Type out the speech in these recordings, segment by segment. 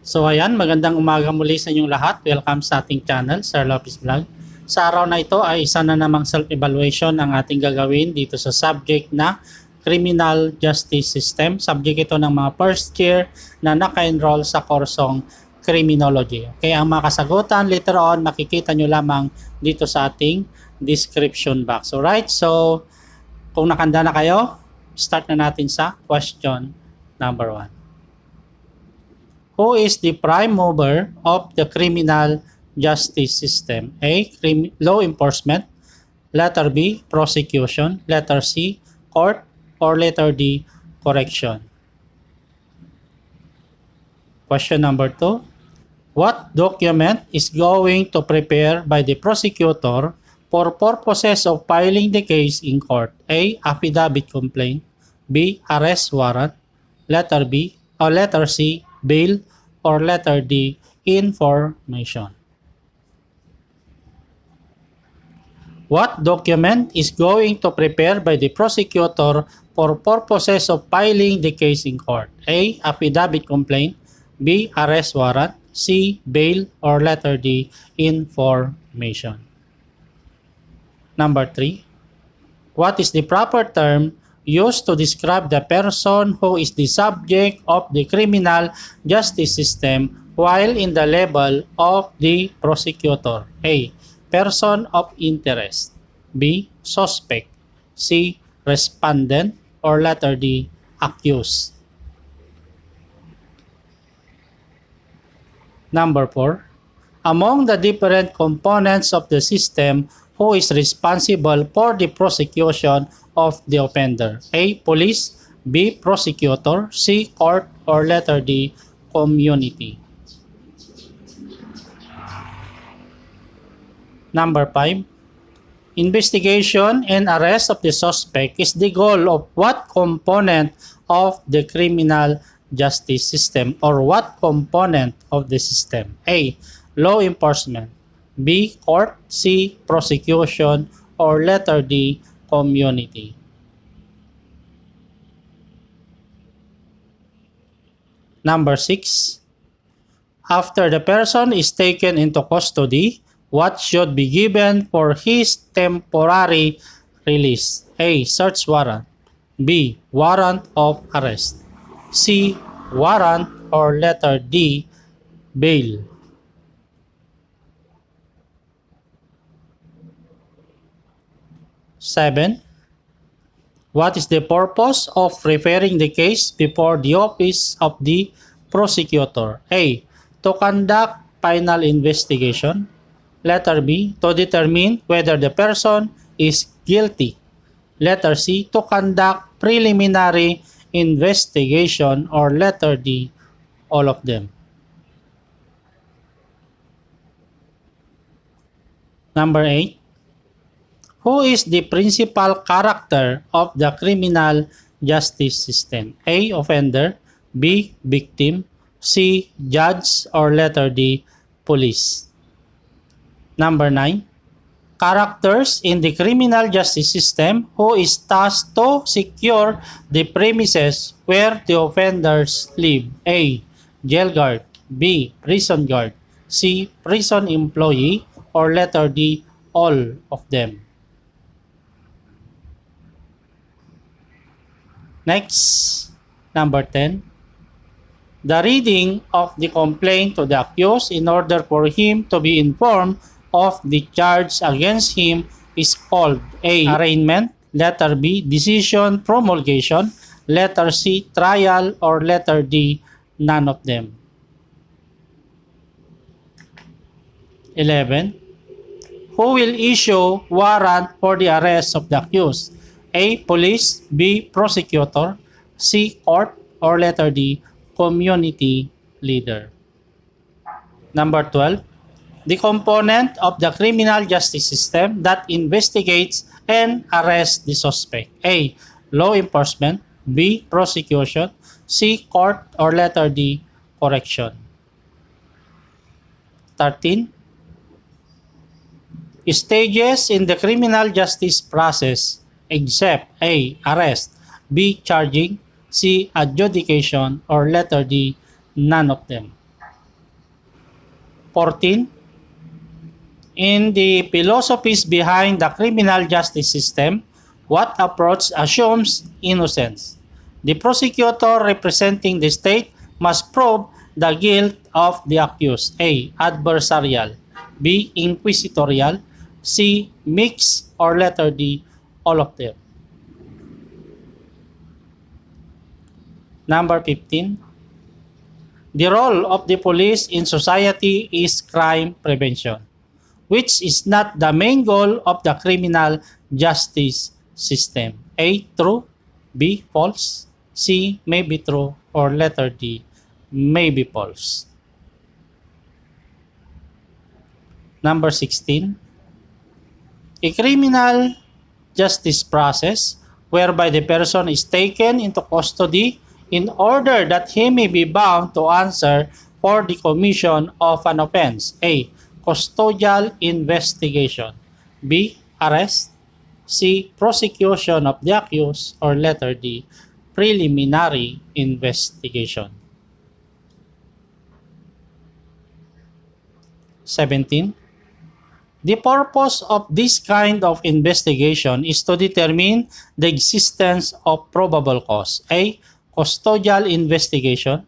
So ayan, magandang umaga muli sa inyong lahat. Welcome sa ating channel, Sir Lopez Vlog. Sa araw na ito ay isa na namang self-evaluation ang ating gagawin dito sa subject na Criminal Justice System. Subject ito ng mga first year na naka-enroll sa kursong Criminology. Kaya ang mga kasagutan later on makikita nyo lamang dito sa ating description box. Alright, so kung nakanda na kayo, start na natin sa question number 1. Who is the prime mover of the criminal justice system? A. Law enforcement. Letter B. Prosecution. Letter C. Court. Or letter D. Correction. Question number 2. What document is going to prepare by the prosecutor for purposes of filing the case in court? A. Affidavit-complaint B. Arrest warrant. Letter B. Or letter C. Bail. Or letter D. Information. What document is going to prepare by the prosecutor for purposes of filing the case in court? A. Affidavit-complaint B. Arrest warrant C. Bail. Or letter D. Information. Number 3. What is the proper term used to describe the person who is the subject of the criminal justice system while in the level of the prosecutor? A. Person of interest. B. Suspect. C. Respondent. Or letter D. Accused. Number 4. Among the different components of the system, who is responsible for the prosecution of the offender? A. Police. B. Prosecutor. C. Court. Or letter D. Community. Number 5. Investigation and arrest of the suspect is the goal of what component of the criminal justice system, or what component of the system? A. Law enforcement. B. Court. C. Prosecution. Or letter D. Community. Number 6. After the person is taken into custody, what should be given for his temporary release? A. Search warrant. B. Warrant of arrest. C. Warrant. Or letter D. Bail. Seven. What is the purpose of referring the case before the office of the prosecutor? A. To conduct final investigation. Letter B. To determine whether the person is guilty. Letter C. To conduct preliminary investigation. Or letter D. All of them. Number 8. Who is the principal character of the criminal justice system? A. Offender. B. Victim. C. Judge. Or letter D. Police. Number 9. Characters in the criminal justice system who is tasked to secure the premises where the offenders live. A. Jail guard. B. Prison guard. C. Prison employee. Or letter D. All of them. Next, number 10. The reading of the complaint to the accused in order for him to be informed of the charge against him is called A. Arraignment. Letter B. Decision, promulgation. Letter C. Trial. Or letter D. None of them. 11. Who will issue warrant for the arrest of the accused? A. Police. B. Prosecutor. C. Court. Or letter D. Community leader. Number 12. The component of the criminal justice system that investigates and arrests the suspect. A. Law enforcement. B. Prosecution. C. Court. Or letter D. Correction. 13. Stages in the criminal justice process except A. Arrest. B. Charging. C. Adjudication. Or letter D. None of them. 14. In the philosophies behind the criminal justice system, what approach assumes innocence? The prosecutor representing the state must prove the guilt of the accused. A. Adversarial. B. Inquisitorial. C. Mixed. Or letter D. All of them. Number 15. The role of the police in society is crime prevention, which is not the main goal of the criminal justice system. A. True. B. False. C. May be true. Or letter D. May be false. Number 16. A criminal justice process whereby the person is taken into custody in order that he may be bound to answer for the commission of an offense. A. Custodial investigation. B. Arrest. C. Prosecution of the accused. Or letter D. Preliminary investigation. 17. The purpose of this kind of investigation is to determine the existence of probable cause. A. Custodial investigation.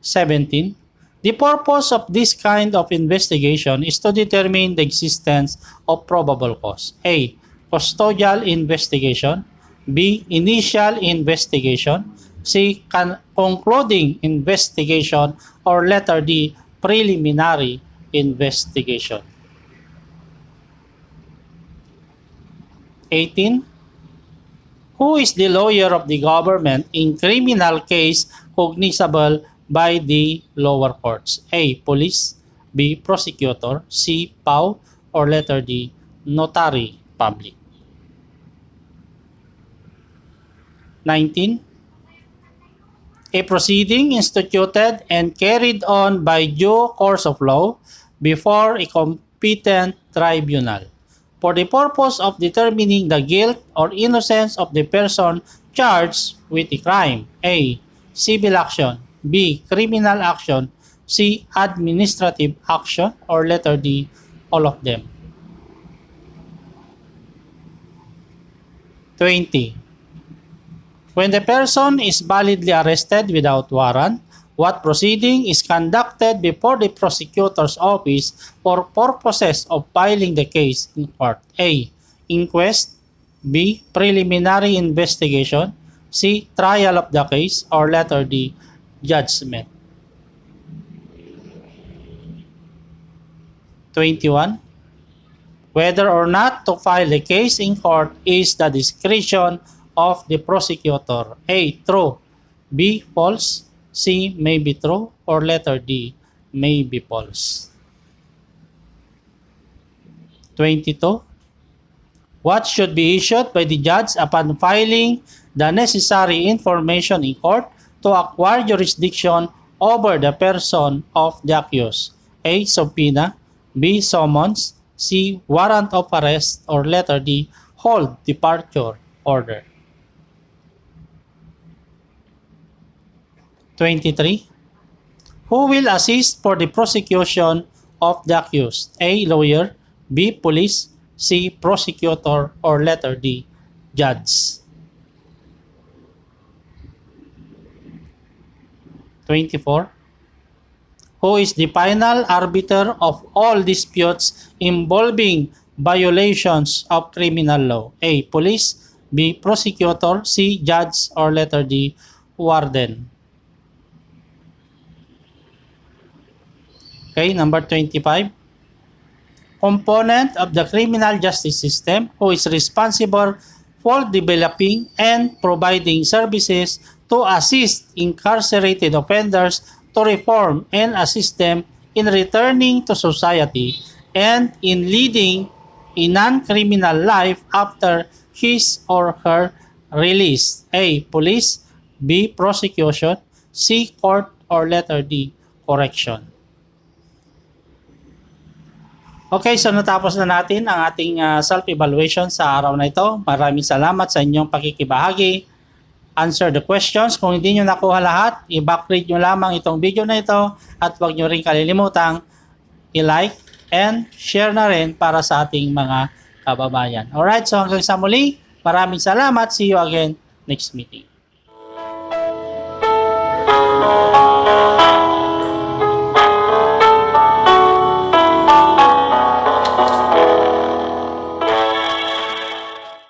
(17) The purpose of this kind of investigation is to determine the existence of probable cause. A. Custodial investigation. B. Initial investigation. C. Concluding investigation. Or letter D. Preliminary investigation. 18. Who is the lawyer of the government in criminal case cognizable by the lower courts? A. Police. B. Prosecutor. C. PAW. Or letter D. Notary Public. 19. A proceeding instituted and carried on by due course of law before a competent tribunal for the purpose of determining the guilt or innocence of the person charged with the crime. A. Civil action. B. Criminal action. C. Administrative action. Or letter D. All of them. 20. When the person is validly arrested without warrant, what proceeding is conducted before the prosecutor's office for purposes of filing the case in court? A. Inquest. B. Preliminary investigation. C. Trial of the case. Or letter D. Judgment. 21. Whether or not to file the case in court is the discretion of the prosecutor. A. True. B. False. C. May be true. Or letter D. May be false. 22. What should be issued by the judge upon filing the necessary information in court to acquire jurisdiction over the person of the accused? A. Subpoena. B. Summons. C. Warrant of arrest. Or letter D. Hold departure order. 23. Who will assist for the prosecution of the accused? A. Lawyer. B. Police. C. Prosecutor. Or letter D. Judge. 24. Who is the final arbiter of all disputes involving violations of criminal law? A. Police. B. Prosecutor. C. Judge. Or letter D. Warden. Okay, number 25. Component of the criminal justice system who is responsible for developing and providing services to assist incarcerated offenders to reform and assist them in returning to society and in leading a non-criminal life after his or her release. A. Police. B. Prosecution. C. Court. Or letter D. Correction. Okay, so natapos na natin ang ating self-evaluation sa araw na ito. Maraming salamat sa inyong pakikibahagi. Answer the questions. Kung hindi nyo nakuha lahat, i-backread nyo lamang itong video na ito at huwag nyo rin kalilimutang i-like and share na rin para sa ating mga kababayan. Alright, so hanggang sa muli, maraming salamat. See you again next meeting.